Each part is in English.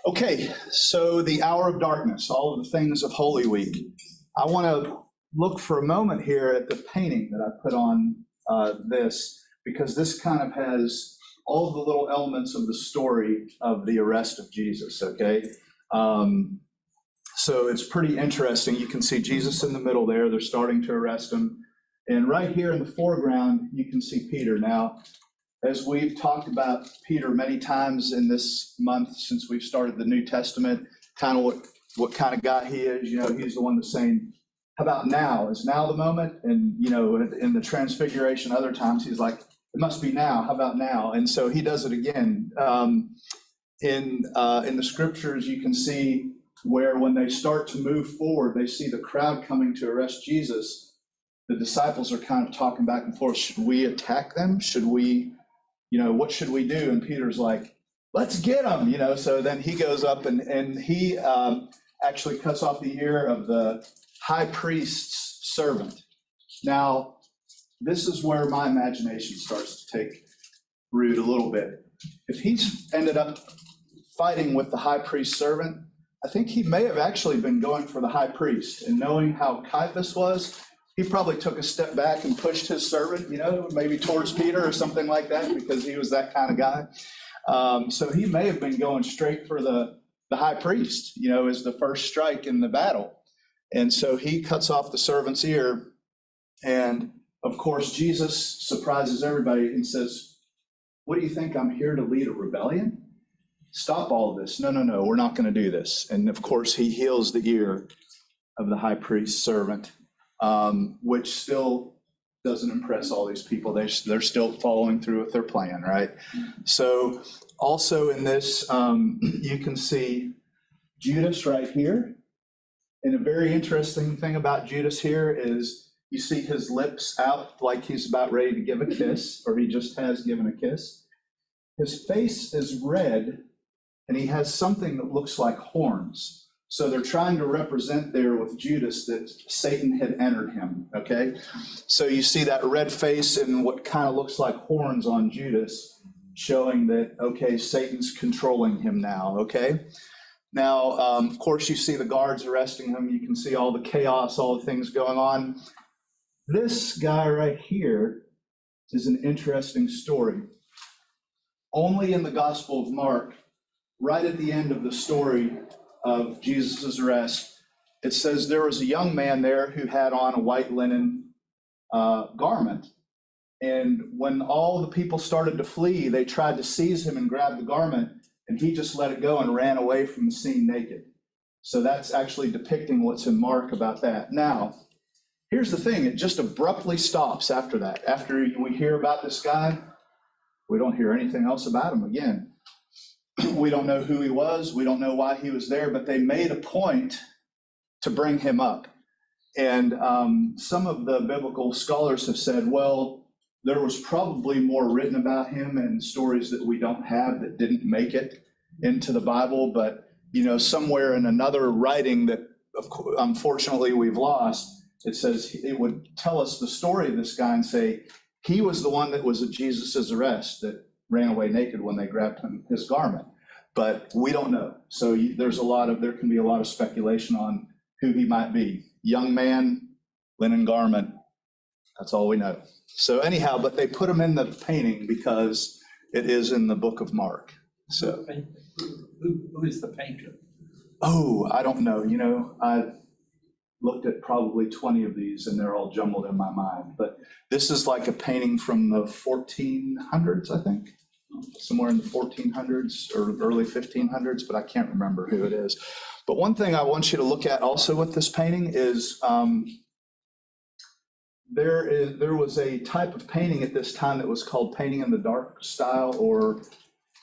Okay, so the hour of darkness, all of the things of Holy Week. I want to look for a moment here at the painting that I put on this, because this kind of has all of the little elements of the story of the arrest of Jesus, okay? So it's pretty interesting. You can see Jesus in the middle there. They're starting to arrest him. And right here in the foreground, you can see Peter. Now, as we've talked about Peter many times in this month since we've started the New Testament, kind of what kind of guy he is, he's the one that's saying, how about now? Is now the moment? And, in the Transfiguration, other times he's like, it must be now. How about now? And so he does it again. In the scriptures, you can see where when they start to move forward, they see the crowd coming to arrest Jesus. The disciples are kind of talking back and forth. Should we attack them? Should we, what should we do? And Peter's like, let's get them, So then he goes up and he actually cuts off the ear of the high priest's servant. Now, this is where my imagination starts to take root a little bit. If he's ended up fighting with the high priest's servant, I think he may have actually been going for the high priest. And knowing how Caiaphas was, he probably took a step back and pushed his servant, maybe towards Peter or something like that, because he was that kind of guy. So he may have been going straight for the high priest, as the first strike in the battle. And so he cuts off the servant's ear. And of course, Jesus surprises everybody and says, what do you think? I'm here to lead a rebellion? Stop all of this. No, we're not going to do this. And of course, he heals the ear of the high priest's servant, which still doesn't impress all these people. They're still following through with their plan, right? So also in this, you can see Judas right here. And a very interesting thing about Judas here is you see his lips out like he's about ready to give a kiss, or he just has given a kiss. His face is red, and he has something that looks like horns. So they're trying to represent there with Judas that Satan had entered him, okay? So you see that red face and what kind of looks like horns on Judas, showing that, okay, Satan's controlling him now, okay? Now, of course, you see the guards arresting him. You can see all the chaos, all the things going on. This guy right here is an interesting story. Only in the Gospel of Mark, right at the end of the story of Jesus' arrest, it says there was a young man there who had on a white linen garment. And when all the people started to flee, they tried to seize him and grab the garment, and he just let it go and ran away from the scene naked. So that's actually depicting what's in Mark about that. Now, here's the thing. It just abruptly stops after that. After we hear about this guy, we don't hear anything else about him again. We don't know who he was. We don't know why he was there, but they made a point to bring him up. And some of the biblical scholars have said, well, there was probably more written about him and stories that we don't have that didn't make it into the Bible. But, somewhere in another writing that unfortunately we've lost, it says it would tell us the story of this guy and say, he was the one that was at Jesus's arrest that ran away naked when they grabbed his garment. But we don't know. So there can be a lot of speculation on who he might be. Young man, linen garment. That's all we know. So anyhow, but they put him in the painting because it is in the book of Mark. So who is the painter? Oh, I don't know. I've looked at probably 20 of these and they're all jumbled in my mind. But this is like a painting from the 1400s, I think. Somewhere in the 1400s or early 1500s, but I can't remember who it is. But one thing I want you to look at also with this painting is there was a type of painting at this time that was called painting in the dark style, or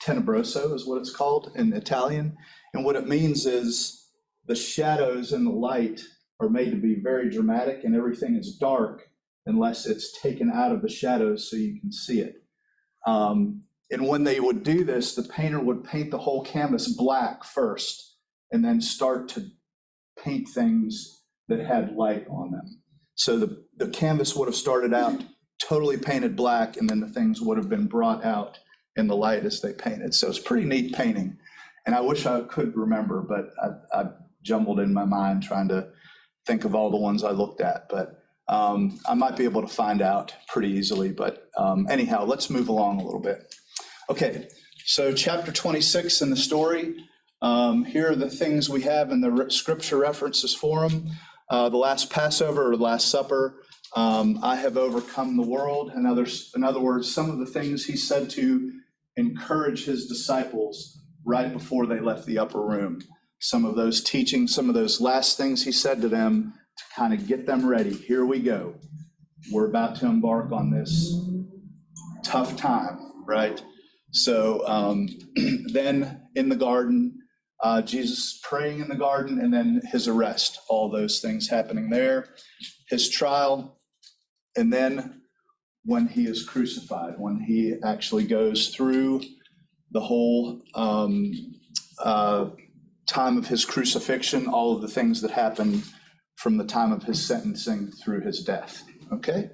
tenebroso is what it's called in Italian. And what it means is the shadows and the light are made to be very dramatic, and everything is dark unless it's taken out of the shadows so you can see it. And when they would do this, the painter would paint the whole canvas black first, and then start to paint things that had light on them. So the canvas would have started out totally painted black, and then the things would have been brought out in the light as they painted. So it's a pretty neat painting. And I wish I could remember, but I jumbled in my mind trying to think of all the ones I looked at. But I might be able to find out pretty easily. But anyhow, let's move along a little bit. Okay, so chapter 26 in the story. Here are the things we have in the scripture references for them. The last Passover or the Last Supper. I have overcome the world. In other words, some of the things he said to encourage his disciples right before they left the upper room. Some of those teachings, some of those last things he said to them to kind of get them ready. Here we go. We're about to embark on this tough time, right? So then in the garden, Jesus praying in the garden, and then his arrest, all those things happening there, his trial, and then when he is crucified, when he actually goes through the whole time of his crucifixion, all of the things that happened from the time of his sentencing through his death. Okay?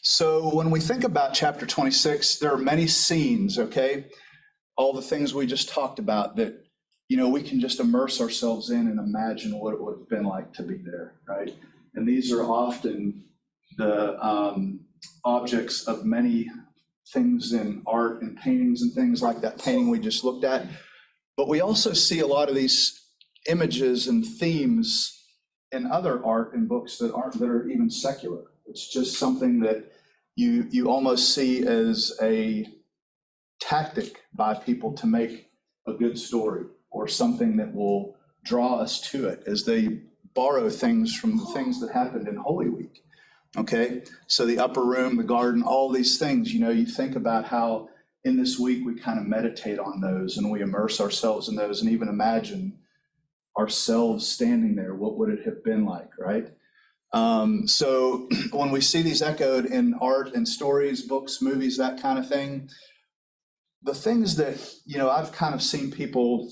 So when we think about chapter 26, there are many scenes, okay? All the things we just talked about that, we can just immerse ourselves in and imagine what it would have been like to be there, right? And these are often the objects of many things in art and paintings and things like that painting we just looked at. But we also see a lot of these images and themes in other art and books that are even secular. It's just something that you almost see as a tactic by people to make a good story, or something that will draw us to it as they borrow things from the things that happened in Holy Week. Okay, so the upper room, the garden, all these things, you think about how in this week we kind of meditate on those and we immerse ourselves in those and even imagine ourselves standing there. What would it have been like, right? So when we see these echoed in art and stories, books, movies, that kind of thing, the things that, I've kind of seen people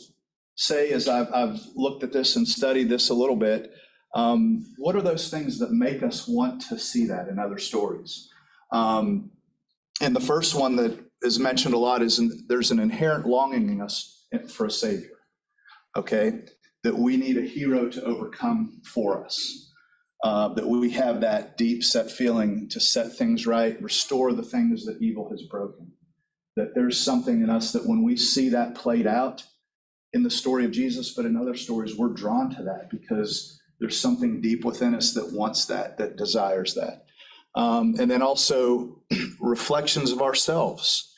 say as I've looked at this and studied this a little bit, what are those things that make us want to see that in other stories? And the first one that is mentioned a lot is there's an inherent longing in us for a savior, okay? That we need a hero to overcome for us, that we have that deep set feeling to set things right, restore the things that evil has broken, that there's something in us that when we see that played out in the story of Jesus, but in other stories, we're drawn to that because there's something deep within us that wants that desires that. And then also reflections of ourselves,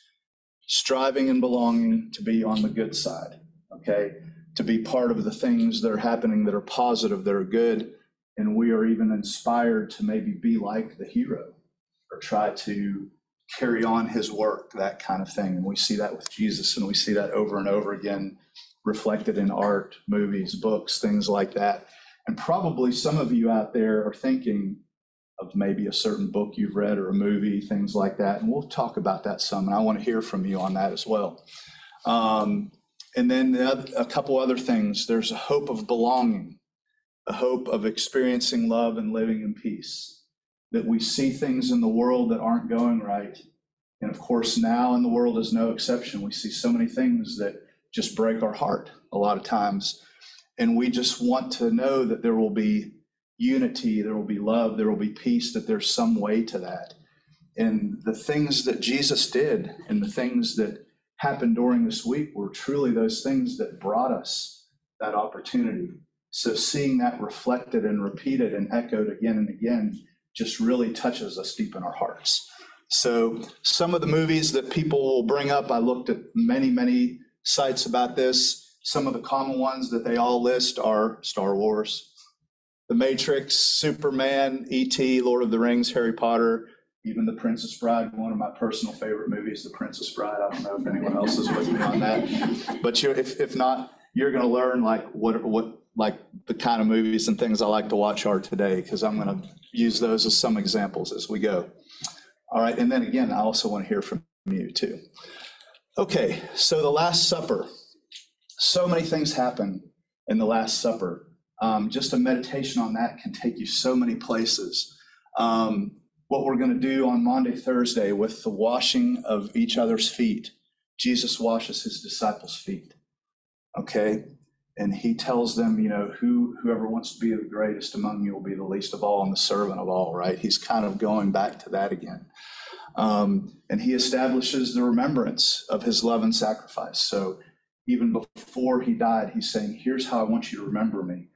striving and belonging to be on the good side, okay? To be part of the things that are happening that are positive, that are good, and we are even inspired to maybe be like the hero or try to carry on his work, that kind of thing. And we see that with Jesus, and we see that over and over again reflected in art, movies, books, things like that. And probably some of you out there are thinking of maybe a certain book you've read or a movie, things like that. And we'll talk about that some, and I want to hear from you on that as well. And then a couple other things. There's a hope of belonging, a hope of experiencing love and living in peace, that we see things in the world that aren't going right. And of course, now in the world is no exception. We see so many things that just break our heart a lot of times. And we just want to know that there will be unity, there will be love, there will be peace, that there's some way to that. And the things that Jesus did and the things that happened during this week were truly those things that brought us that opportunity. So seeing that reflected and repeated and echoed again and again just really touches us deep in our hearts. So some of the movies that people will bring up, I looked at many sites about this. Some of the common ones that they all list are Star Wars, The Matrix, Superman, E.T., Lord of the Rings, Harry Potter, even The Princess Bride, one of my personal favorite movies, The Princess Bride. I don't know if anyone else is with me on that. But if not, you're going to learn what the kind of movies and things I like to watch are today, because I'm going to use those as some examples as we go. All right, and then again, I also want to hear from you too. Okay, so the Last Supper. So many things happen in the Last Supper. Just a meditation on that can take you so many places. What we're going to do on Maundy, Thursday with the washing of each other's feet, Jesus washes his disciples' feet. Okay? And he tells them, whoever wants to be the greatest among you will be the least of all and the servant of all, right? He's kind of going back to that again. And he establishes the remembrance of his love and sacrifice. So even before he died, he's saying, here's how I want you to remember me.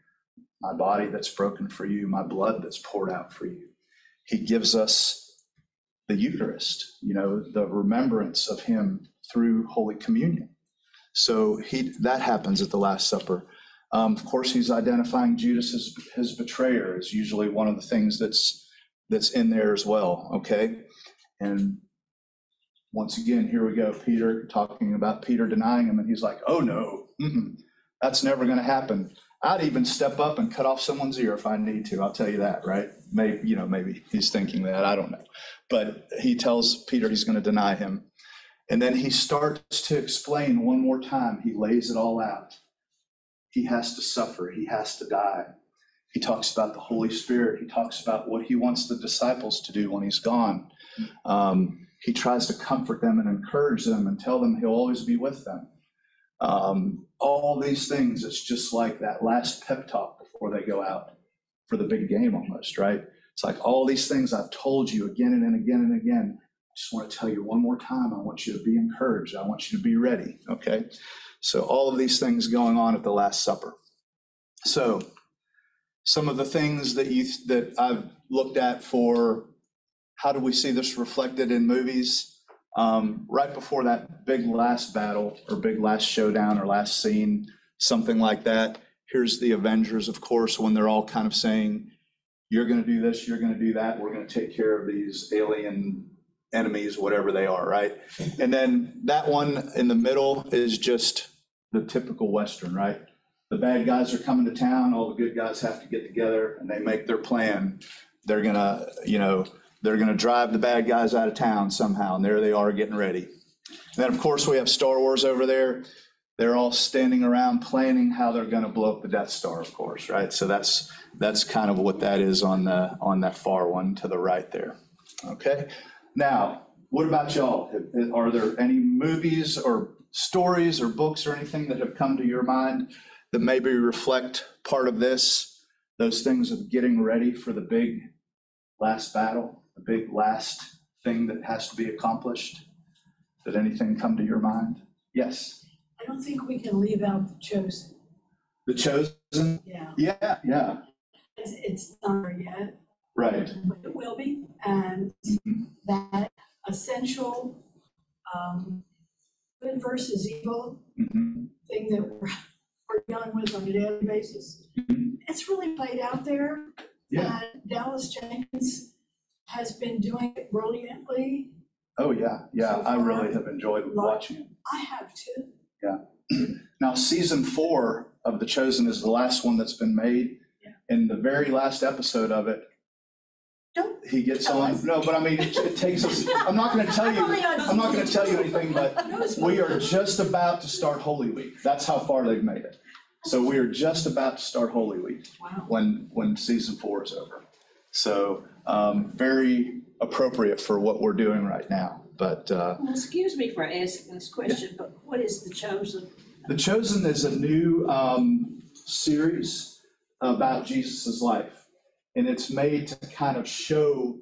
My body that's broken for you, my blood that's poured out for you. He gives us the Eucharist, the remembrance of him through Holy Communion. So that happens at the Last Supper. Of course, he's identifying Judas as his betrayer is usually one of the things that's in there as well, okay? And once again, here we go, Peter talking about Peter denying him, and he's like, oh no, that's never going to happen. I'd even step up and cut off someone's ear if I need to. I'll tell you that, right? Maybe he's thinking that. I don't know. But he tells Peter he's going to deny him. And then he starts to explain one more time. He lays it all out. He has to suffer. He has to die. He talks about the Holy Spirit. He talks about what he wants the disciples to do when he's gone. He tries to comfort them and encourage them and tell them he'll always be with them. All these things, it's just like that last pep talk before they go out for the big game almost, right? It's like all these things I've told you again and again and again. I just want to tell you one more time. I want you to be encouraged. I want you to be ready, okay? So all of these things going on at the Last Supper. So some of the things that I've looked at for how do we see this reflected in movies? Right before that big last battle or big last showdown or last scene, something like that, here's the Avengers, of course, when they're all kind of saying, you're going to do this, you're going to do that, we're going to take care of these alien enemies, whatever they are, right? And then that one in the middle is just the typical Western, right? The bad guys are coming to town, all the good guys have to get together and they make their plan. They're going to drive the bad guys out of town somehow, and there they are getting ready. And then, of course, we have Star Wars over there. They're all standing around planning how they're going to blow up the Death Star, of course, right? So that's kind of what that is on that far one to the right there. Okay. Now, what about y'all? Are there any movies or stories or books or anything that have come to your mind that maybe reflect part of this, those things of getting ready for the big last battle? The big last thing that has to be accomplished? Did anything come to your mind? Yes. I don't think we can leave out the chosen. The chosen? Yeah. Yeah. It's not there yet. Right. But it will be. And that essential good versus evil thing that we're dealing with on a daily basis. It's really played out there. Yeah. And Dallas Jenkins has been doing it brilliantly. Oh, yeah. So I far, really have enjoyed watching it. I have too. Yeah. Now, season 4 of The Chosen is the last one that's been made. Yeah. In the very last episode of it, he gets on. No, but I mean, it takes us. I'm not going to tell you. I'm not going to tell you anything, but we are just about to start Holy Week. That's how far they've made it. So we are just about to start Holy Week. Wow. When season 4 is over. So very appropriate for what we're doing right now. But well, excuse me for asking this question, but what is The Chosen? The Chosen is a new series about Jesus's life. And it's made to kind of show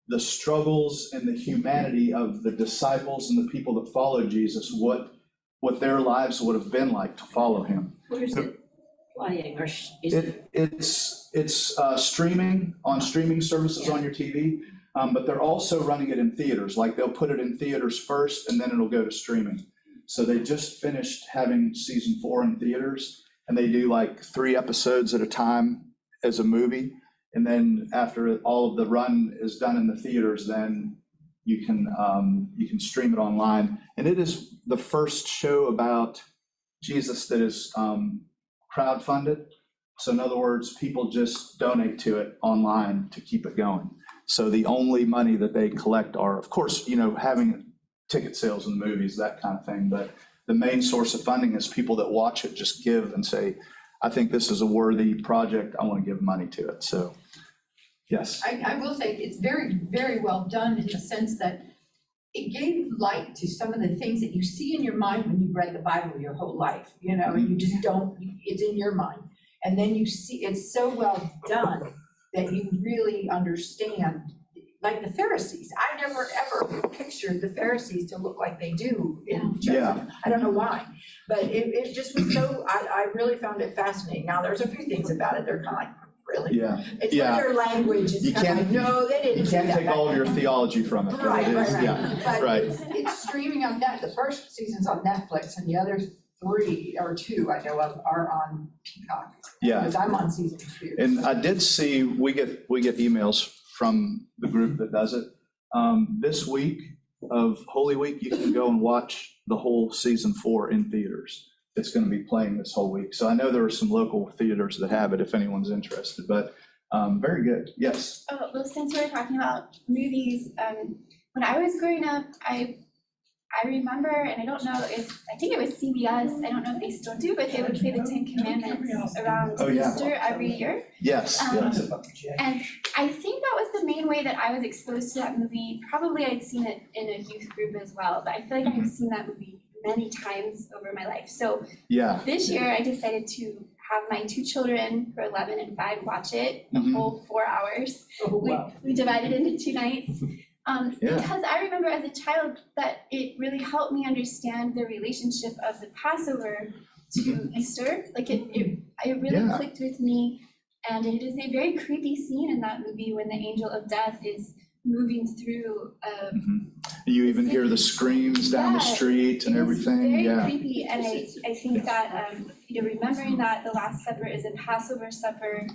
the struggles and the humanity of the disciples and the people that followed Jesus, what their lives would have been like to follow him. Where's it playing? Or it's streaming on streaming services on your TV, but they're also running it in theaters. Like they'll put it in theaters first, and then it'll go to streaming. So they just finished having season 4 in theaters, and they do like 3 episodes at a time as a movie. And then after all of the run is done in the theaters, then you can stream it online. And it is the first show about Jesus that is crowdfunded. So in other words, people just donate to it online to keep it going. So the only money that they collect are, of course, having ticket sales in the movies, that kind of thing. But the main source of funding is people that watch it just give and say, I think this is a worthy project. I want to give money to it. So, yes. I will say it's very, very well done in the sense that it gave light to some of the things that you see in your mind when you've read the Bible your whole life, you know, and you just don't, it's in your mind. And then you see, it's so well done that you really understand, like the Pharisees. I never ever pictured the Pharisees to look like they do in Joseph. Yeah. I don't know why, but it just was so, I really found it fascinating. Now, there's a few things about it, they're kind of like, really? Yeah. It's Yeah. like their language is You kind of like, can't- no, they didn't You say can't that take back all of your then. theology from it. but Right, it right, is- right. Yeah. But Right. it's streaming on net, the first season's on Netflix, and the other 3 or 2 I know of are on Peacock. Yeah. Because I'm on season 2. And I did see, we get emails from the group that does it. This week of Holy Week, you can go and watch the whole season 4 in theaters. It's going to be playing this whole week. So I know there are some local theaters that have it if anyone's interested, but very good. Yes. Oh, well, since we're talking about movies, when I was growing up, I remember, and I don't know if, I think it was CBS, I don't know if they still do, but they would play the 10 Commandments around Oh, yeah. Easter every year. Yes. Yes. And I think that was the main way that I was exposed to that movie. Probably I'd seen it in a youth group as well, but I feel like I have seen that movie many times over my life. So Yeah. this year I decided to have my 2 children, who are 11 and 5, watch it the Mhm. whole 4 hours. Oh, wow. We divided into 2 nights. Yeah. Because I remember as a child that it really helped me understand the relationship of the Passover to Easter. Like it really Yeah. clicked with me. And it is a very creepy scene in that movie when the angel of death is moving through. You even hear the screams down the Yeah, street and it is everything. very Yeah. creepy, and I think that remembering that the Last Supper is a Passover supper,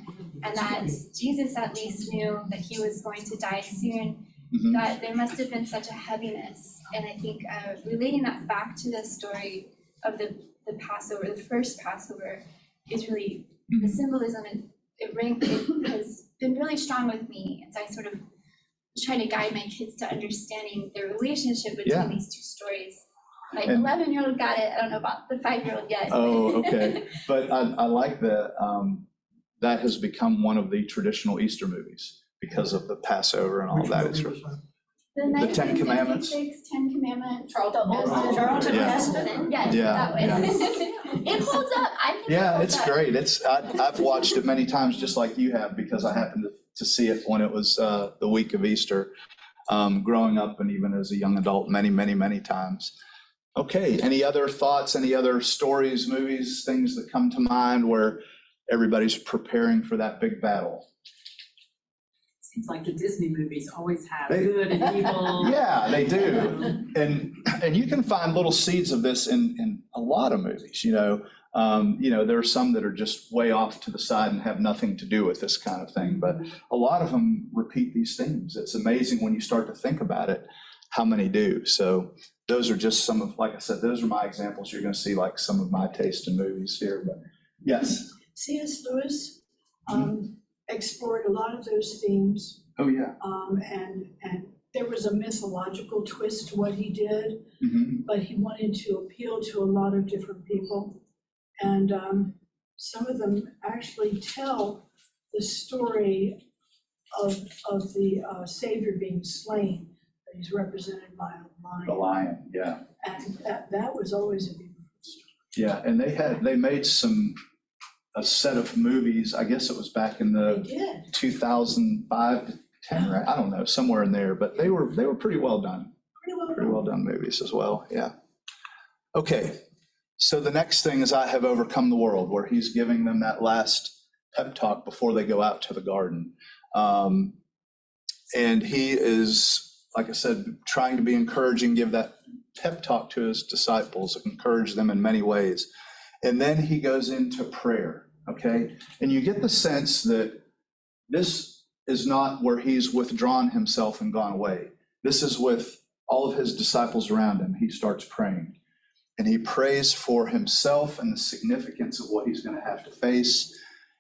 and that Jesus at least knew that he was going to die soon. Mhm. That there must have been such a heaviness, and I think relating that back to the story of the Passover, the first Passover, is really the symbolism, and it has been really strong with me. And so I sort of try to guide my kids to understanding the relationship between Yeah. these 2 stories. My And- 11-year-old got it. I don't know about the 5-year-old yet. Oh, okay. But I like that that has become one of the traditional Easter movies because of the Passover and all Which that. movie It's was that? The The 10 Commandments. 1956 10 Commandments. Charlton Heston. Charlton Yeah. Heston. Yes, Yeah. that one. It holds up. I think it Yeah, holds it's up. great. I've watched it many times, just like you have, because I happened to see it when it was the week of Easter, growing up and even as a young adult, many times. Okay, any other thoughts, any other stories, movies, things that come to mind where everybody's preparing for that big battle? Seems like the Disney movies always have They- good and evil. Yeah, they do. And you can find little seeds of this in a lot of movies, you know. There are some that are just way off to the side and have nothing to do with this kind of thing, but a lot of them repeat these themes. It's amazing when you start to think about it, how many do. So those are just some of, like I said, those are my examples. You're going to see like some of my taste in movies here, but yes. C.S. Lewis explored a lot of those themes, Oh, yeah. and there was a mythological twist to what he did, Mhm. but he wanted to appeal to a lot of different people. And some of them actually tell the story of the Savior being slain, that he's represented by a The lion. Lion, yeah. And that was always a beautiful story. Yeah, and they made a set of movies, I guess it was back in They the did. 2005 to 10, right? I don't know, somewhere in there, but they were pretty well done. Pretty well done movies as well, yeah. Okay, so the next thing is I have overcome the world, where he's giving them that last pep talk before they go out to the garden. And he is, like I said, trying to be encouraging, give that pep talk to his disciples, encourage them in many ways. And then he goes into prayer, okay? And you get the sense that this is not where he's withdrawn himself and gone away. This is with all of his disciples around him. He starts praying. And he prays for himself and the significance of what he's going to have to face.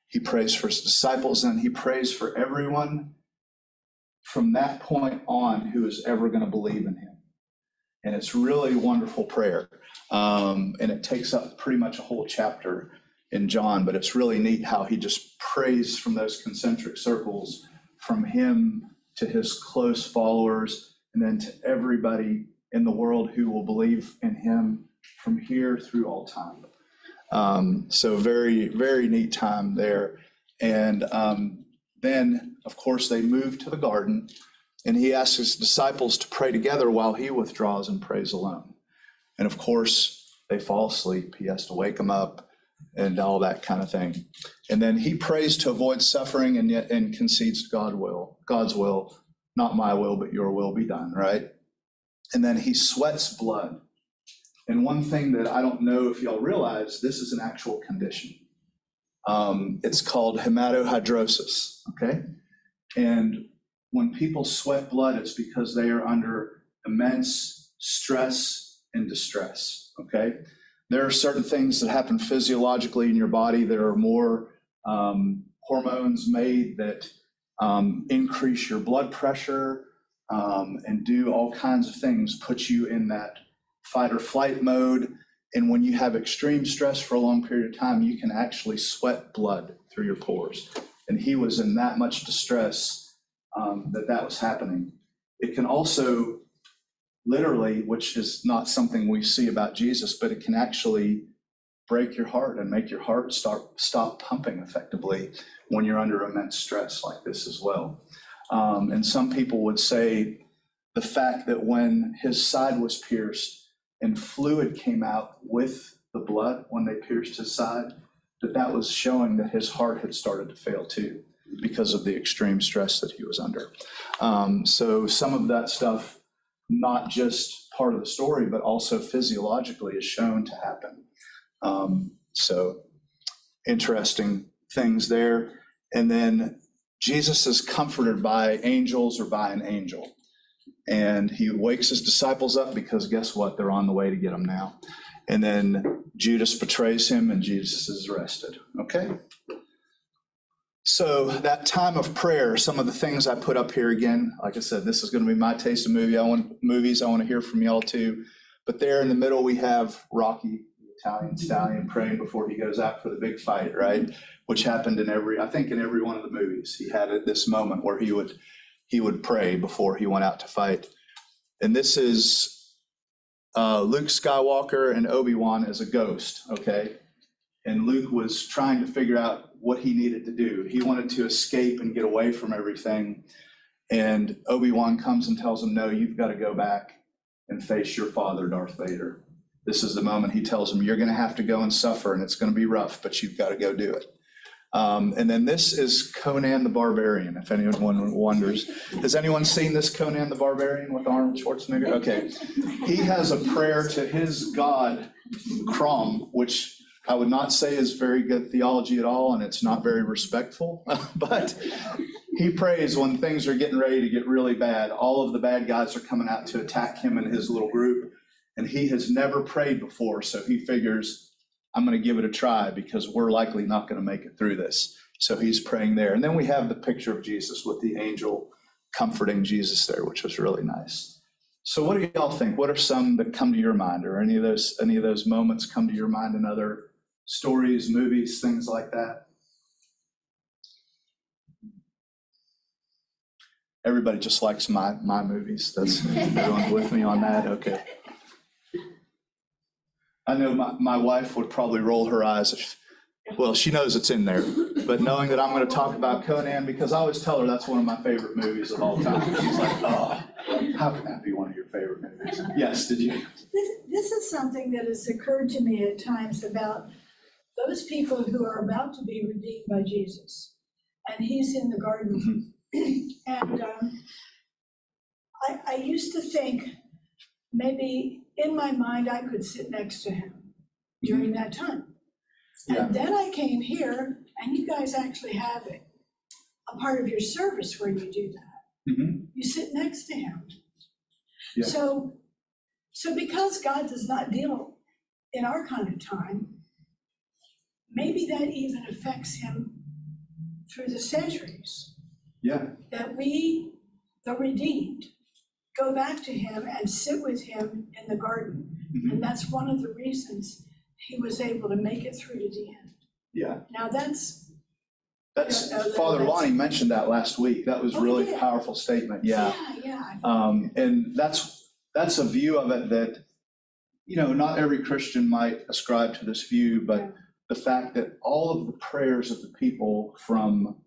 He prays for his disciples, and he prays for everyone from that point on who is ever going to believe in him. And it's really a wonderful prayer. And it takes up pretty much a whole chapter in John, but it's really neat how he just prays from those concentric circles, from him to his close followers, and then to everybody in the world who will believe in him from here through all time. So very, very neat time there. And then, of course, they move to the garden, and he asks his disciples to pray together while he withdraws and prays alone. And of course, they fall asleep. He has to wake them up and all that kind of thing. And then he prays to avoid suffering and concedes to God's will, not my will, but your will be done, right? And then he sweats blood. And one thing that I don't know if y'all realize, this is an actual condition. It's called hematohidrosis, okay? And when people sweat blood, it's because they are under immense stress and distress, okay? There are certain things that happen physiologically in your body. There are more hormones made that increase your blood pressure and do all kinds of things, put you in that fight or flight mode. And when you have extreme stress for a long period of time, you can actually sweat blood through your pores. And he was in that much distress that was happening. It can also literally, which is not something we see about Jesus, but it can actually break your heart and make your heart stop pumping effectively when you're under immense stress like this as well. And some people would say the fact that when his side was pierced and fluid came out with the blood when they pierced his side, that was showing that his heart had started to fail too, because of the extreme stress that he was under. So some of that stuff, not just part of the story, but also physiologically is shown to happen. So interesting things there. And then Jesus is comforted by angels or by an angel. And he wakes his disciples up because guess what? They're on the way to get him now. And then Judas betrays him and Jesus is arrested. Okay? So that time of prayer, some of the things I put up here again, like I said, this is going to be my taste of movies. I want to hear from y'all too. But there in the middle, we have Rocky, the Italian stallion, praying before he goes out for the big fight, right? Which happened in every one of the movies. He had this moment where he would pray before he went out to fight. And this is Luke Skywalker and Obi-Wan as a ghost, okay? And Luke was trying to figure out what he needed to do. He wanted to escape and get away from everything. And Obi-Wan comes and tells him, no, you've got to go back and face your father, Darth Vader. This is the moment he tells him, you're going to have to go and suffer, and it's going to be rough, but you've got to go do it. And then this is Conan the Barbarian, if anyone wonders. Has anyone seen this Conan the Barbarian with Arnold Schwarzenegger? Okay. He has a prayer to his god, Crom, which I would not say is very good theology at all, and it's not very respectful, but he prays when things are getting ready to get really bad. All of the bad guys are coming out to attack him and his little group, and he has never prayed before, so he figures, I'm going to give it a try because we're likely not going to make it through this. So he's praying there. And then we have the picture of Jesus with the angel comforting Jesus there, which was really nice. So what do y'all think? What are some that come to your mind, or any of those moments come to your mind in other stories, movies, things like that? Everybody just likes my movies. That's everyone's with me on that. Okay. I know my wife would probably roll her eyes well, she knows it's in there, but knowing that I'm going to talk about Conan, because I always tell her that's one of my favorite movies of all time. She's like, oh, how can that be one of your favorite movies? Yes, did you? This is something that has occurred to me at times about those people who are about to be redeemed by Jesus. And he's in the garden. And I used to think maybe in my mind I could sit next to him during that time. Yeah. And then I came here, and you guys actually have a part of your service where you do that. Mm-hmm. You sit next to him. Yeah. So because God does not deal in our kind of time, maybe that even affects him through the centuries. Yeah. That we, the redeemed, go back to him and sit with him in the garden. Mm-hmm. And that's one of the reasons he was able to make it through to the end. Yeah. Now that's That's, Yeah, Father that's- Lonnie mentioned that last week. That was Oh, really he did? powerful statement, yeah. Yeah. And that's a view of it that, not every Christian might ascribe to this view, but Yeah. the fact that all of the prayers of the people from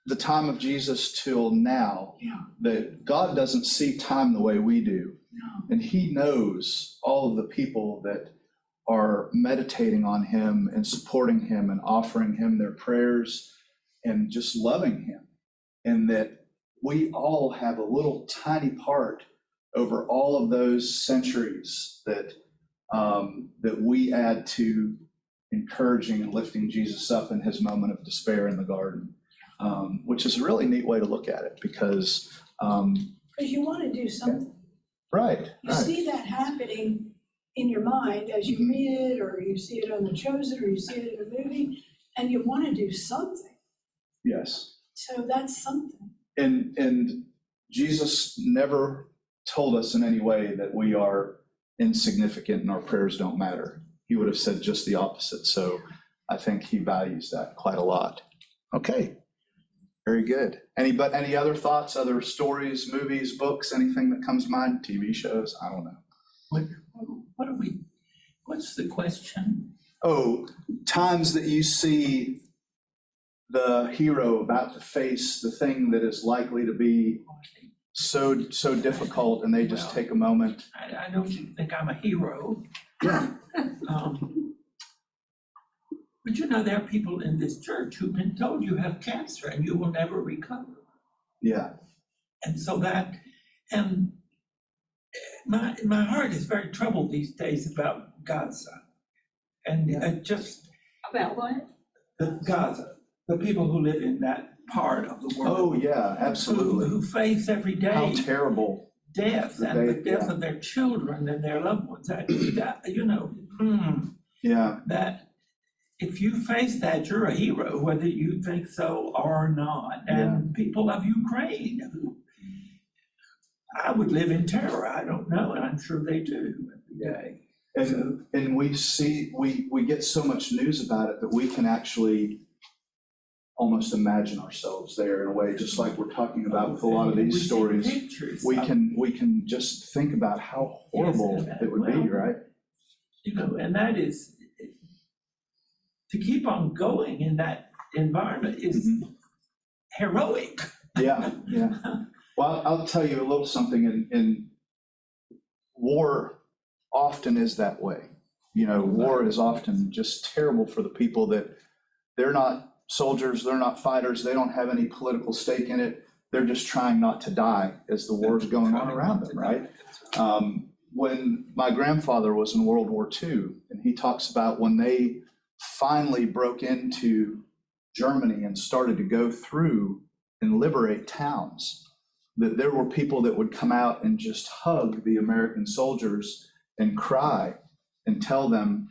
the time of Jesus till now, Yeah. that God doesn't see time the way we do. No. And he knows all of the people that are meditating on him and supporting him and offering him their prayers and just loving him. And that we all have a little tiny part over all of those centuries that we add to encouraging and lifting Jesus up in his moment of despair in the garden, which is a really neat way to look at it because. Because you want to do something. Right. You see that happening in your mind as you read it, or you see it on The Chosen, or you see it in a movie, and you want to do something. Yes. So that's something. And Jesus never told us in any way that we are insignificant and our prayers don't matter. He would have said just the opposite. So I think he values that quite a lot. Okay. Very good. Any other thoughts, other stories, movies, books, anything that comes to mind, TV shows? I don't know. What's the question? Oh, times that you see the hero about to face the thing that is likely to be so difficult, and they just Well, take a moment. I don't think I'm a hero. Yeah. But there are people in this church who've been told you have cancer and you will never recover. Yeah. And so and my heart is very troubled these days about Gaza. And just About what? Gaza, the people who live in that part of the world. Oh, yeah, absolutely. Who face every day. How terrible. Death and the death of their children and their loved ones. Yeah. That if you face that, you're a hero, whether you think so or not. And people of Ukraine, who I would live in terror. I don't know, and I'm sure they do every day. And we get so much news about it that we can actually almost imagine ourselves there in a way, just like we're talking about with a lot of these stories. We can just think about how horrible it would be, right? And that is, to keep on going in that environment is heroic. Yeah. Well, I'll tell you a little something. In war often is that way. War is often just terrible for the people that they're not soldiers, they're not fighters, they don't have any political stake in it. They're just trying not to die as the war is going on around them, right? When my grandfather was in World War II, and he talks about when they finally broke into Germany and started to go through and liberate towns, that there were people that would come out and just hug the American soldiers and cry and tell them,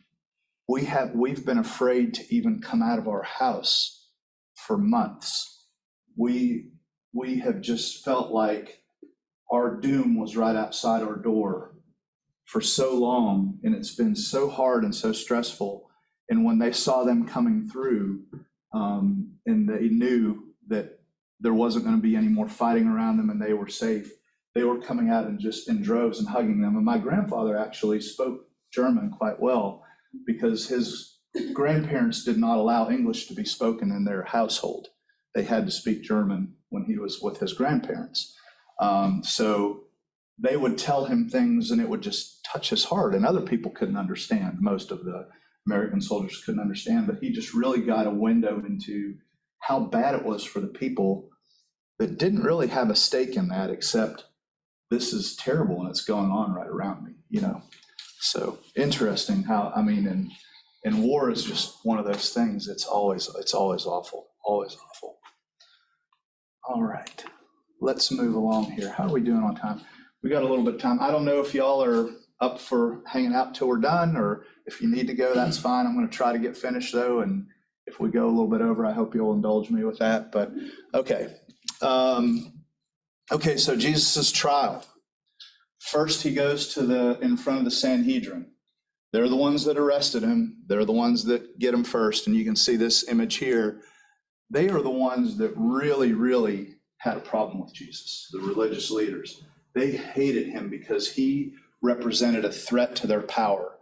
we've been afraid to even come out of our house for months. We have just felt like our doom was right outside our door for so long, and it's been so hard and so stressful. And when they saw them coming through, and they knew that there wasn't going to be any more fighting around them and they were safe, they were coming out and just in droves and hugging them. And my grandfather actually spoke German quite well because his grandparents did not allow English to be spoken in their household. They had to speak German when he was with his grandparents. So they would tell him things and it would just touch his heart, and other people couldn't understand. Most of the American soldiers couldn't understand, but he just really got a window into how bad it was for the people that didn't really have a stake in that, except this is terrible and it's going on right around me, So interesting how, and war is just one of those things. It's always awful, always awful. All right, let's move along here. How are we doing on time? We got a little bit of time. I don't know if y'all are up for hanging out till we're done, or if you need to go, that's fine. I'm going to try to get finished though, and if we go a little bit over, I hope you'll indulge me with that. But okay, so Jesus's trial. First, he goes in front of the Sanhedrin. They're the ones that arrested him. They're the ones that get him first, and you can see this image here. they are the ones that really, really had a problem with Jesus, the religious leaders. They hated him because he represented a threat to their power.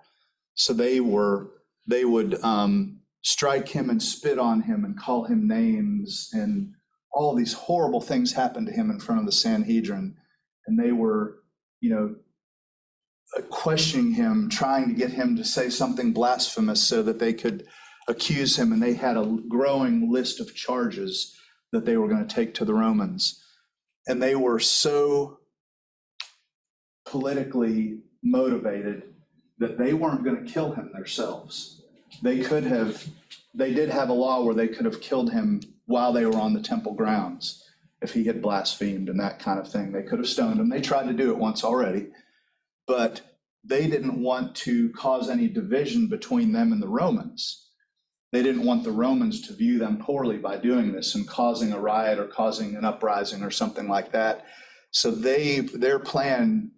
So they would strike him and spit on him and call him names, and all these horrible things happened to him in front of the Sanhedrin. And they were, questioning him, trying to get him to say something blasphemous so that they could accuse him. And they had a growing list of charges that they were going to take to the Romans. And they were so politically motivated that they weren't going to kill him themselves. They did have a law where they could have killed him while they were on the temple grounds if he had blasphemed and that kind of thing. They could have stoned him. They tried to do it once already, but they didn't want to cause any division between them and the Romans. They didn't want the Romans to view them poorly by doing this and causing a riot or causing an uprising or something like that. So their plan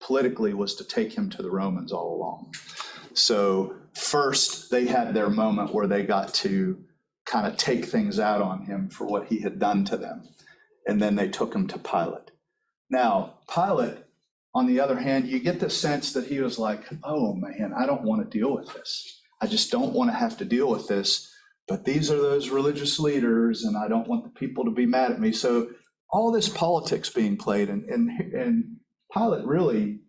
politically was to take him to the Romans all along. So first they had their moment where they got to kind of take things out on him for what he had done to them. And then they took him to Pilate. Now, Pilate, on the other hand, you get the sense that he was like, oh man, I don't want to deal with this. I just don't want to have to deal with this. But these are those religious leaders, and I don't want the people to be mad at me. So all this politics being played, and Pilate really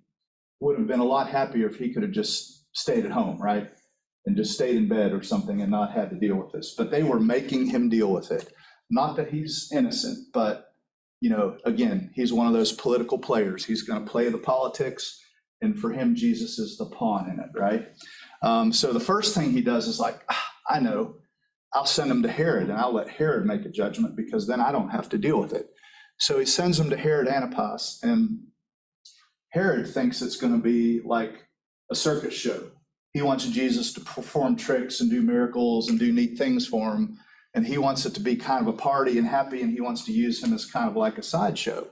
would have been a lot happier if he could have just stayed at home, right? And just stayed in bed or something and not had to deal with this. But they were making him deal with it. Not that he's innocent, but again, he's one of those political players. He's going to play the politics, and for him, Jesus is the pawn in it, right? So the first thing he does is like, I know, I'll send him to Herod, and I'll let Herod make a judgment because then I don't have to deal with it. So he sends him to Herod Antipas, and Herod thinks it's going to be like a circus show. He wants Jesus to perform tricks and do miracles and do neat things for him. And he wants it to be kind of a party and happy, and he wants to use him as kind of like a sideshow.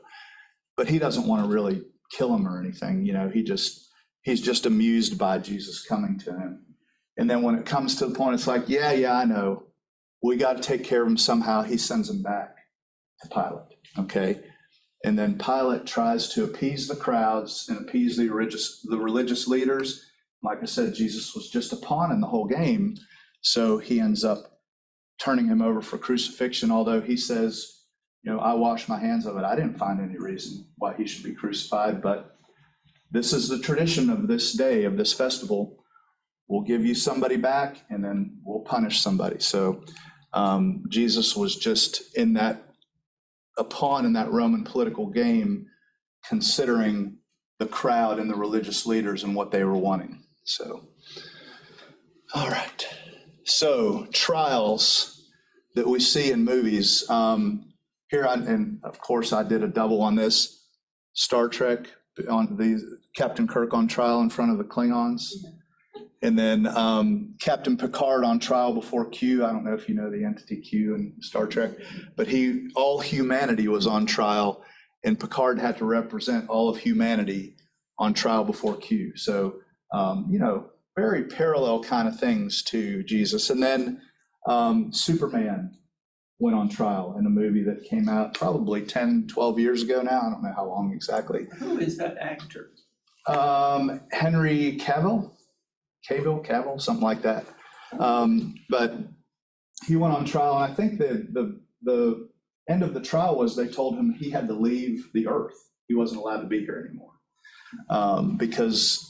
But he doesn't want to really kill him or anything. He's just amused by Jesus coming to him. And then when it comes to the point, it's like, yeah, I know. We got to take care of him somehow. He sends him back to Pilate, okay? And then Pilate tries to appease the crowds and appease the religious leaders. Like I said, Jesus was just a pawn in the whole game. So he ends up turning him over for crucifixion, although he says, I wash my hands of it. I didn't find any reason why he should be crucified, but this is the tradition of this day, of this festival. We'll give you somebody back, and then we'll punish somebody. So Jesus was just a pawn in that Roman political game, considering the crowd and the religious leaders and what they were wanting. So, all right. So trials that we see in movies. And of course I did a double on this. Star Trek, on the Captain Kirk on trial in front of the Klingons. And then Captain Picard on trial before Q. I don't know if you know the entity Q in Star Trek, but all humanity was on trial, and Picard had to represent all of humanity on trial before Q. So, very parallel kind of things to Jesus. And then Superman went on trial in a movie that came out probably 10, 12 years ago now. I don't know how long exactly. Who is that actor? Henry Cavill, something like that. But he went on trial, and I think the end of the trial was they told him he had to leave the earth. He wasn't allowed to be here anymore. Because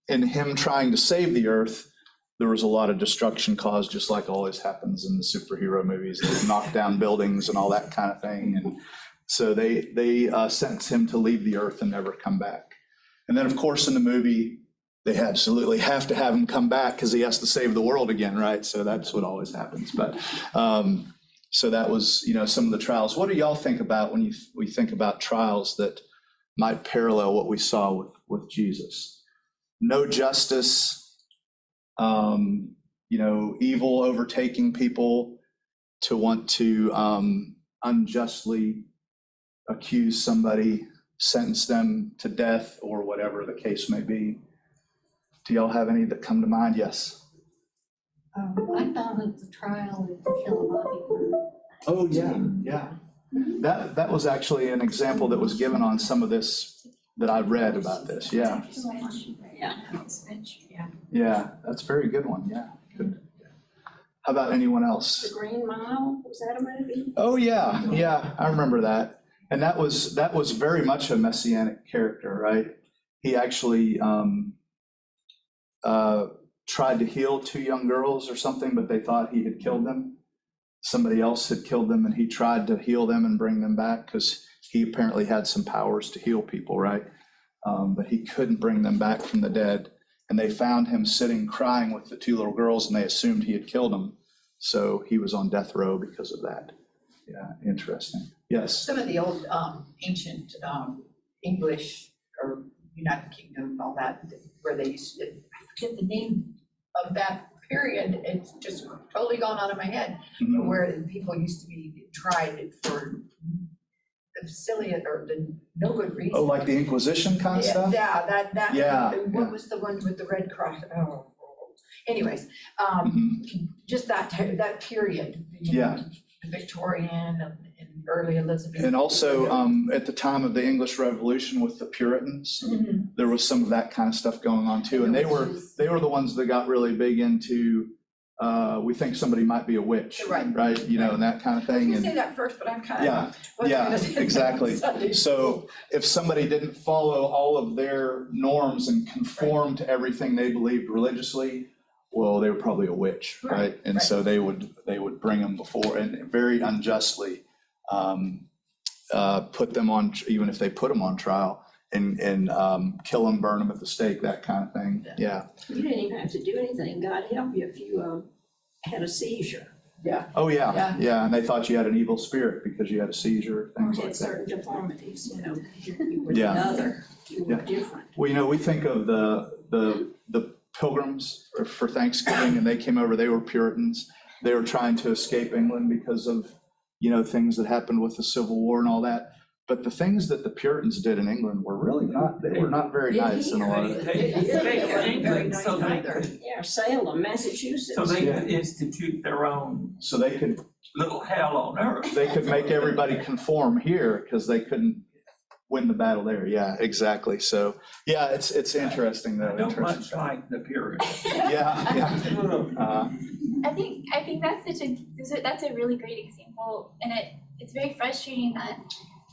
in him trying to save the earth, there was a lot of destruction caused, just like always happens in the superhero movies. They knock down buildings and all that kind of thing. And so they sentenced him to leave the earth and never come back. And then, of course, in the movie, they absolutely have to have him come back because he has to save the world again, right? So that's what always happens. But so that was, some of the trials. What do y'all think about when we think about trials that might parallel what we saw with Jesus? No justice, evil overtaking people to want to unjustly accuse somebody, sentence them to death, or whatever the case may be. Do y'all have any that come to mind? Yes. I thought of the trial of To Kill a Mockingbird. Oh, yeah, yeah. That was actually an example that was given on some of this that I read about this, yeah. Yeah. Yeah, that's a very good one, yeah. Good. How about anyone else? The Green Mile, was that a movie? Oh, yeah, yeah, I remember that. And that was very much a messianic character, right? He actually tried to heal 2 young girls or something, but they thought he had killed them. Somebody else had killed them, and he tried to heal them and bring them back because he apparently had some powers to heal people, right? But he couldn't bring them back from the dead. And they found him sitting crying with the 2 little girls, and they assumed he had killed them. So he was on death row because of that. Yeah, interesting. Yes. Some of the old ancient English or United Kingdom, all that, where they used to, I forget the name of that period, it's just totally gone out of my head, Mhm. where people used to be tried for the silly or the no good reason. Oh, like the Inquisition kind of stuff? Yeah, that, Yeah, what yeah. was the one with the Red Cross? Oh, anyways, just that period. you know, Yeah. Victorian and early Elizabethan. And also, at the time of the English Revolution with the Puritans, Mhm. there was some of that kind of stuff going on too. And they were the ones that got really big into, we think somebody might be a witch, Right. You know, and that kind of I was thing. gonna And say that first, but I'm kind of. yeah, exactly. So if somebody didn't follow all of their norms and conform to everything they believed religiously, well, they were probably a witch, right? And right. so they would bring them before and very unjustly put them on, even if they put them on trial, and kill them, burn them at the stake, that kind of thing. Yeah. You didn't even have to do anything. God help you if you had a seizure. Yeah. Oh, yeah, Yeah. yeah. And they thought you had an evil spirit because you had a seizure, Or things had like that. certain deformities, you know, you were Yeah. another, you were Yeah. different. Well, you know, we think of the Pilgrims for Thanksgiving, and they came over, they were Puritans. They were trying to escape England because of, things that happened with the Civil War and all that. But the things that the Puritans did in England were really they were not very nice in a lot of it. They escaped England so they could, Yeah, Salem, Massachusetts. so they could institute their own So they could little hell on earth. make everybody conform here because they couldn't win the battle there. Yeah, exactly. So, yeah, it's interesting though. I don't much Interesting. like the Puritans. Yeah. I think that's a really great example, and it's very frustrating that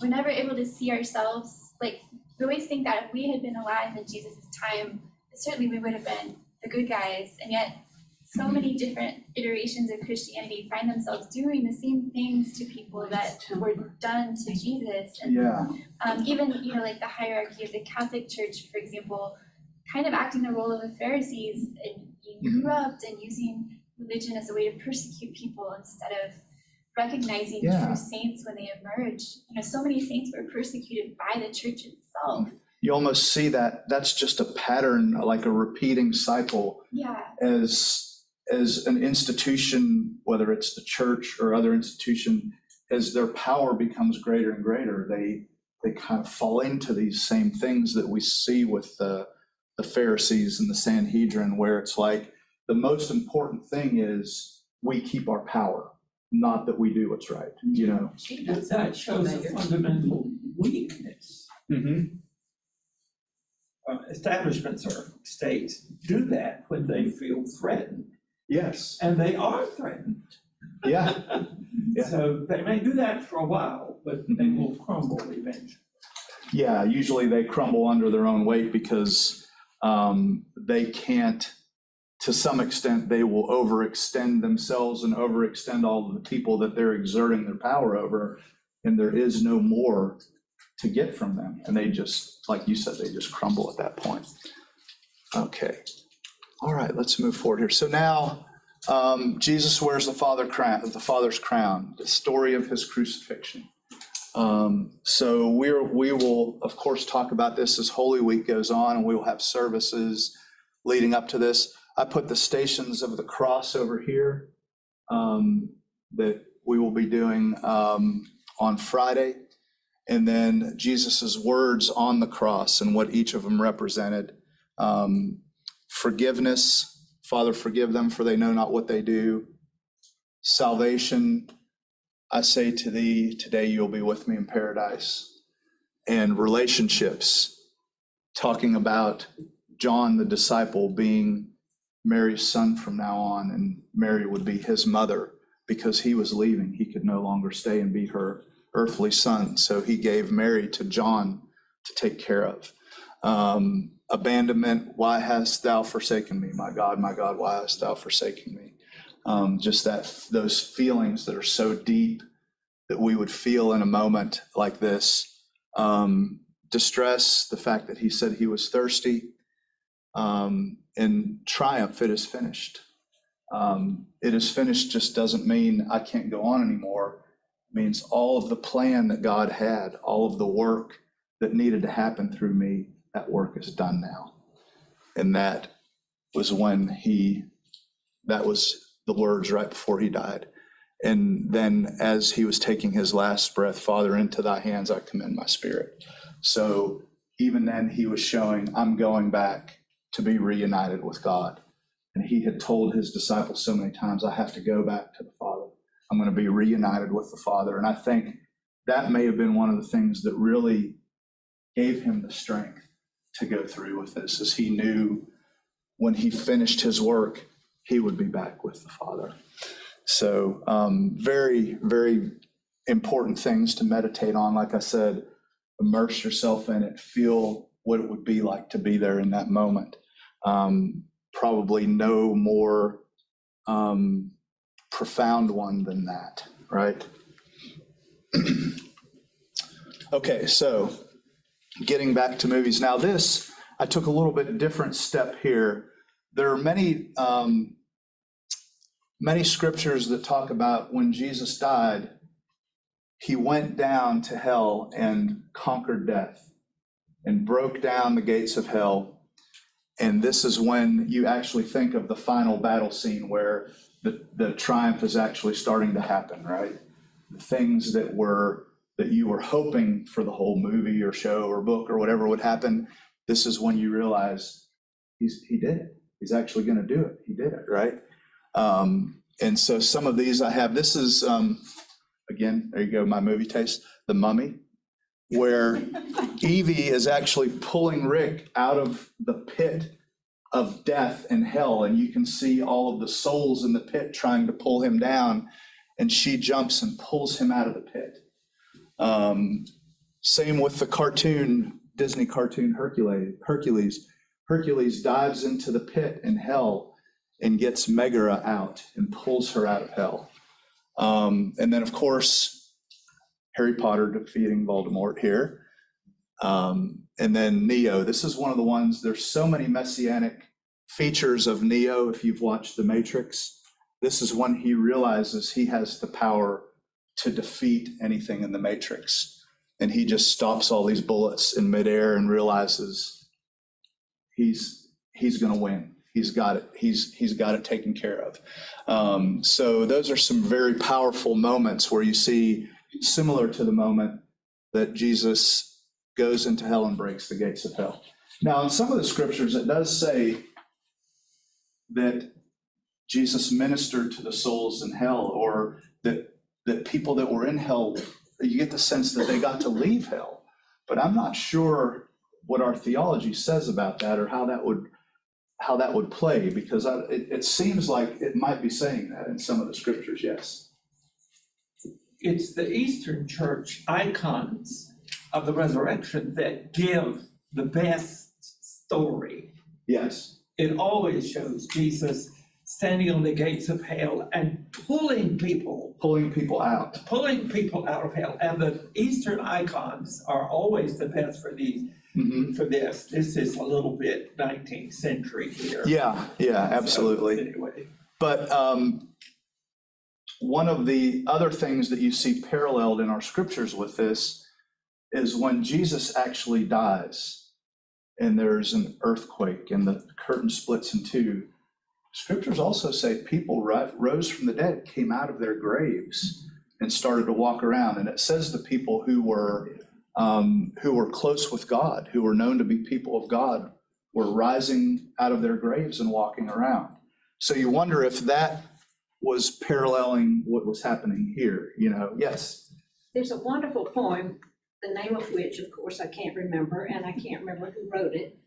we're never able to see ourselves, like, we always think that if we had been alive in Jesus' time, certainly we would have been the good guys, and yet so many different iterations of Christianity find themselves doing the same things to people that were done to Jesus. And Yeah. even, like the hierarchy of the Catholic Church, for example, kind of acting the role of the Pharisees and being corrupt and using religion as a way to persecute people instead of recognizing true saints when they emerge. So many saints were persecuted by the church itself. You almost see that's just a pattern, like a repeating cycle. Yeah. As an institution, whether it's the church or other institution, as their power becomes greater and greater, they kind of fall into these same things that we see with the Pharisees and the Sanhedrin, where it's like the most important thing is we keep our power, not that we do what's right, That shows a fundamental weakness. Mm-hmm. Establishments or states do that when they feel threatened, Yes. and they are threatened. Yeah. Yeah. So they may do that for a while, but they will crumble eventually. Yeah, usually they crumble under their own weight because they can't, to some extent, they will overextend themselves and overextend all of the people that they're exerting their power over, and there is no more to get from them. And they just, like you said, they just crumble at that point. Okay. All right, let's move forward here. So now Jesus wears the Father's crown, the story of his crucifixion. So we will, of course, talk about this as Holy Week goes on, and we will have services leading up to this. I put the Stations of the Cross over here that we will be doing on Friday, and then Jesus's words on the cross and what each of them represented. Forgiveness, Father, forgive them, for they know not what they do. Salvation, I say to thee, today you'll be with me in paradise. And relationships, talking about John the disciple being Mary's son from now on, and Mary would be his mother because he was leaving. He could no longer stay and be her earthly son. So he gave Mary to John to take care of. Abandonment, why hast thou forsaken me? My God, why hast thou forsaken me? Just those feelings that are so deep that we would feel in a moment like this. Distress, the fact that he said he was thirsty. And triumph, it is finished. It is finished just doesn't mean I can't go on anymore. It means all of the plan that God had, all of the work that needed to happen through me, that work is done now. And that was that was the words right before he died. And then as he was taking his last breath, Father, into thy hands I commend my spirit. So even then he was showing, I'm going back to be reunited with God. And he had told his disciples so many times, I have to go back to the Father. I'm going to be reunited with the Father. And I think that may have been one of the things that really gave him the strength to go through with this, as he knew when he finished his work, he would be back with the Father. So very, very important things to meditate on. Like I said, immerse yourself in it, feel what it would be like to be there in that moment. Probably no more profound one than that, right? Okay, so getting back to movies. Now this, I took a little bit different step here. There are many scriptures that talk about when Jesus died, he went down to hell and conquered death and broke down the gates of hell. And this is when you actually think of the final battle scene where the triumph is actually starting to happen, right? The things that you were hoping for the whole movie or show or book or whatever would happen, this is when you realize he did it. He's actually going to do it. He did it, right? And so some of these I have. This is, again, there you go, my movie taste, The Mummy, where Evie is actually pulling Rick out of the pit of death and hell, and you can see all of the souls in the pit trying to pull him down, and she jumps and pulls him out of the pit. Same with the cartoon, Disney cartoon Hercules. Hercules dives into the pit in hell and gets Megara out and pulls her out of hell. And then, of course, Harry Potter defeating Voldemort here. And then Neo. This is one of the ones, there's so many messianic features of Neo if you've watched The Matrix. This is when he realizes he has the power to defeat anything in the Matrix. And he just stops all these bullets in midair and realizes he's going to win. He's got it. He's got it taken care of. So those are some very powerful moments where you see, similar to the moment that Jesus goes into hell and breaks the gates of hell. Now, in some of the scriptures, it does say that Jesus ministered to the souls in hell, or that people that were in hell, you get the sense that they got to leave hell. But I'm not sure what our theology says about that, or how that would play, because it seems like it might be saying that in some of the scriptures, yes. It's the Eastern Church icons of the resurrection that give the best story. Yes. It always shows Jesus standing on the gates of hell and pulling people out of hell. And the Eastern icons are always the best for these. Mm-hmm. For this. This is a little bit 19th century here. Yeah, absolutely. So, anyway. But one of the other things that you see paralleled in our scriptures with this is when Jesus actually dies and there's an earthquake and the curtain splits in two. Scriptures also say people rose from the dead, came out of their graves and started to walk around. And it says the people who were close with God, who were known to be people of God, were rising out of their graves and walking around. So you wonder if that was paralleling what was happening here, yes. There's a wonderful poem, the name of which, of course, I can't remember, and I can't remember who wrote it.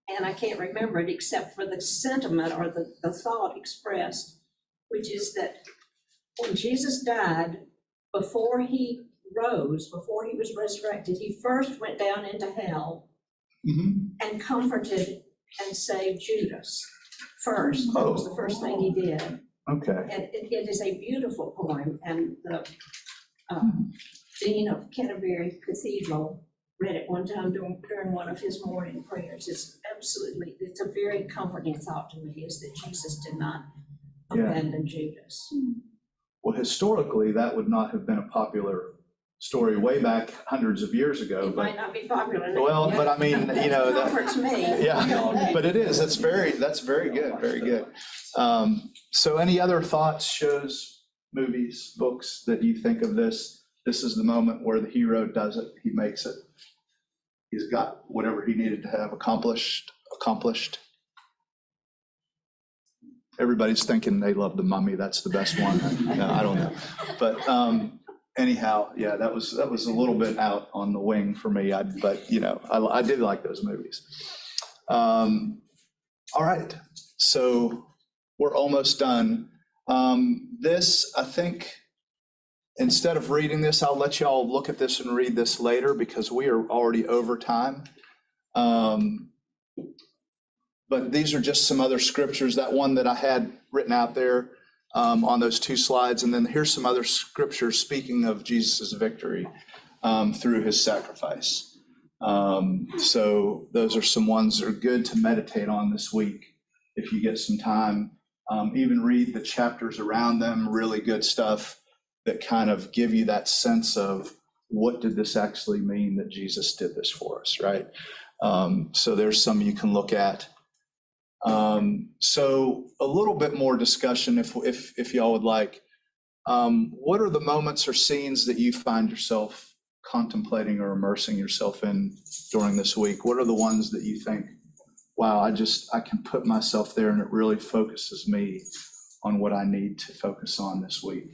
And I can't remember it except for the sentiment or the thought expressed, which is that when Jesus died, before he rose, before he was resurrected, he first went down into hell and comforted and saved Judas first. That was the first thing he did. Okay. And it is a beautiful poem, and the dean of Canterbury Cathedral read it one time during one of his morning prayers. It's a very comforting thought to me, is that Jesus did not abandon Judas. Well, historically, that would not have been a popular story way back hundreds of years ago. It might not be popular now. Well, but I mean, That comforts me. Yeah, but it is. That's very good. Very good. So any other thoughts, shows, movies, books that you think of this? This is the moment where the hero does it. He makes it. He's got whatever he needed to have accomplished. Everybody's thinking they love The Mummy. That's the best one. No, I don't know. But anyhow, yeah, that was a little bit out on the wing for me. I did like those movies. All right, so we're almost done. This, I think, instead of reading this, I'll let y'all look at this and read this later because we are already over time. But these are just some other scriptures, that one that I had written out there on those two slides. And then here's some other scriptures speaking of Jesus' victory through his sacrifice. So those are some ones that are good to meditate on this week if you get some time. Even read the chapters around them, really good stuff that kind of give you that sense of what did this actually mean that Jesus did this for us, right? So there's some you can look at. So a little bit more discussion if y'all would like. What are the moments or scenes that you find yourself contemplating or immersing yourself in during this week? What are the ones that you think, wow, I can put myself there and it really focuses me on what I need to focus on this week?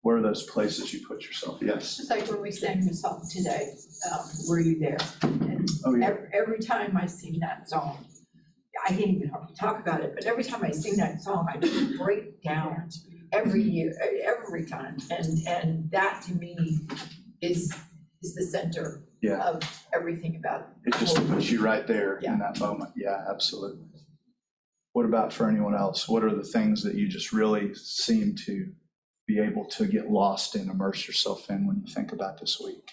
Where are those places you put yourself? Yes. Just like when we sang the song today, Were You There? And Oh, yeah. every time I sing that song, I can't even talk about it, but every time I sing that song, I just break down every year, every time. And that to me is the center of everything about it. It just puts you right there Yeah. in that moment. Yeah, absolutely. What about for anyone else? What are the things that you just really seem to be able to get lost in, immerse yourself in when you think about this week?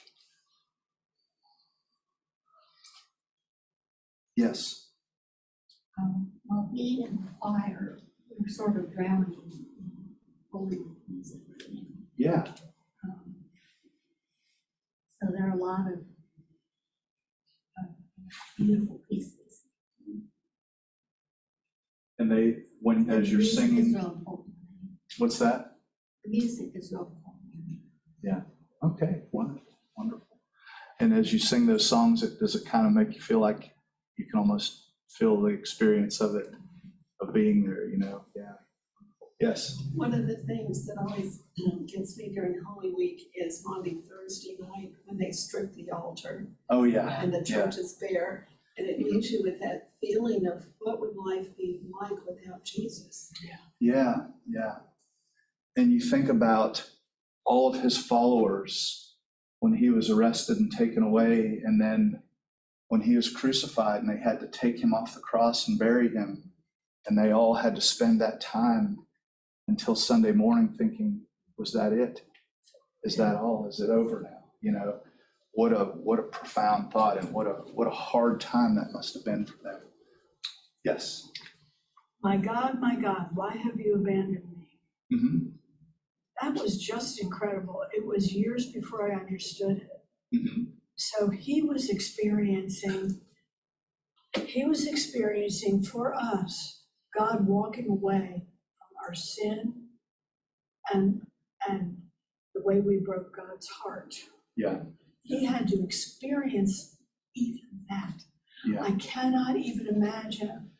Yes. Well, being in the choir, we're sort of drowning in holy music. Yeah. So there are a lot of beautiful pieces. And as you're The music is singing, real important. what's that? The music is real important. Yeah. Okay. Wonderful. Wonderful. And as you sing those songs, does it kind of make you feel like you can almost feel the experience of it, of being there, Yeah. Yes. One of the things that always gets me during Holy Week is Maundy Thursday night when they strip the altar Oh, yeah. and the church is bare. And it leaves you with that feeling of what would life be like without Jesus? Yeah. And you think about all of his followers when he was arrested and taken away, and then when he was crucified and they had to take him off the cross and bury him, and they all had to spend that time until Sunday morning thinking, was that it? Is that all? Is it over now? What a profound thought, and what a hard time that must have been for them. Yes. My God, why have you abandoned me? Mm-hmm. That was just incredible. It was years before I understood it. Mm-hmm. So he was experiencing for us, God walking away from our sin and the way we broke God's heart. Yeah. He had to experience even that. Yeah. I cannot even imagine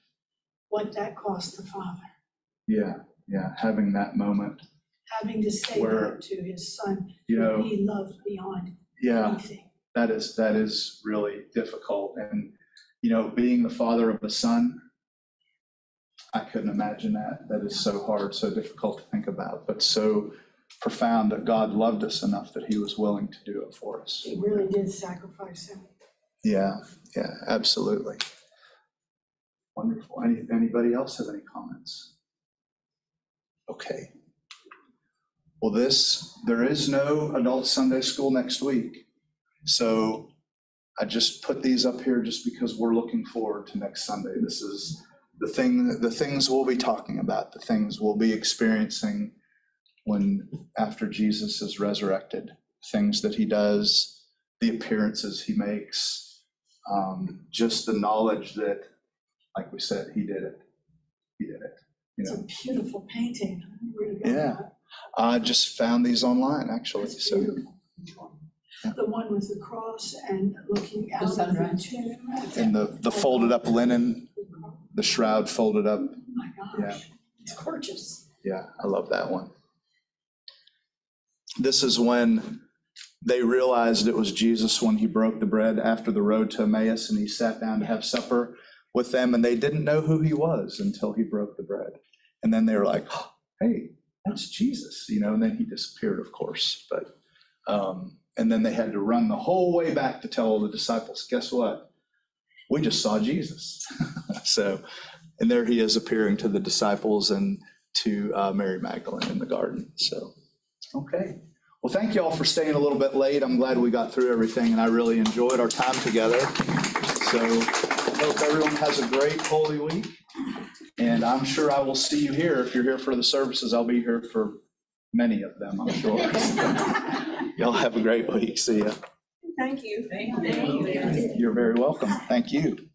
what that cost the Father, Yeah, having that moment, having to say Where, that to his Son, you who know, he loved beyond yeah, anything. that is really difficult. And, you know, being the father of a son, I couldn't imagine that. That is so hard, so difficult to think about, but so profound that God loved us enough that he was willing to do it for us. He really did sacrifice him. Yeah, absolutely. Wonderful. Anybody else have any comments? Okay. Well, there is no adult Sunday school next week. So I just put these up here just because we're looking forward to next Sunday. This is the things we'll be talking about, the things we'll be experiencing after Jesus is resurrected, things that he does, the appearances he makes, just the knowledge that, like we said, he did it. You It's know, a beautiful painting. Where you got Yeah. that? I just found these online, actually. It's So beautiful. The one with the cross and looking out of the sunrise. tomb. and the folded up linen, the shroud folded up. Oh my gosh, it's gorgeous. Yeah, I love that one. This is when they realized it was Jesus when he broke the bread after the road to Emmaus, and he sat down to have supper with them, and they didn't know who he was until he broke the bread. And then they were like, oh, hey, that's Jesus, you know, and then he disappeared, of course. But and then they had to run the whole way back to tell the disciples, guess what? We just saw Jesus. So, and there he is appearing to the disciples and to Mary Magdalene in the garden. So, okay. Well, thank you all for staying a little bit late. I'm glad we got through everything, and I really enjoyed our time together. So I hope everyone has a great Holy Week. And I'm sure I will see you here. If you're here for the services, I'll be here for many of them, I'm sure. Y'all have a great week. See ya. Thank you. Thank you. You're very welcome. Thank you.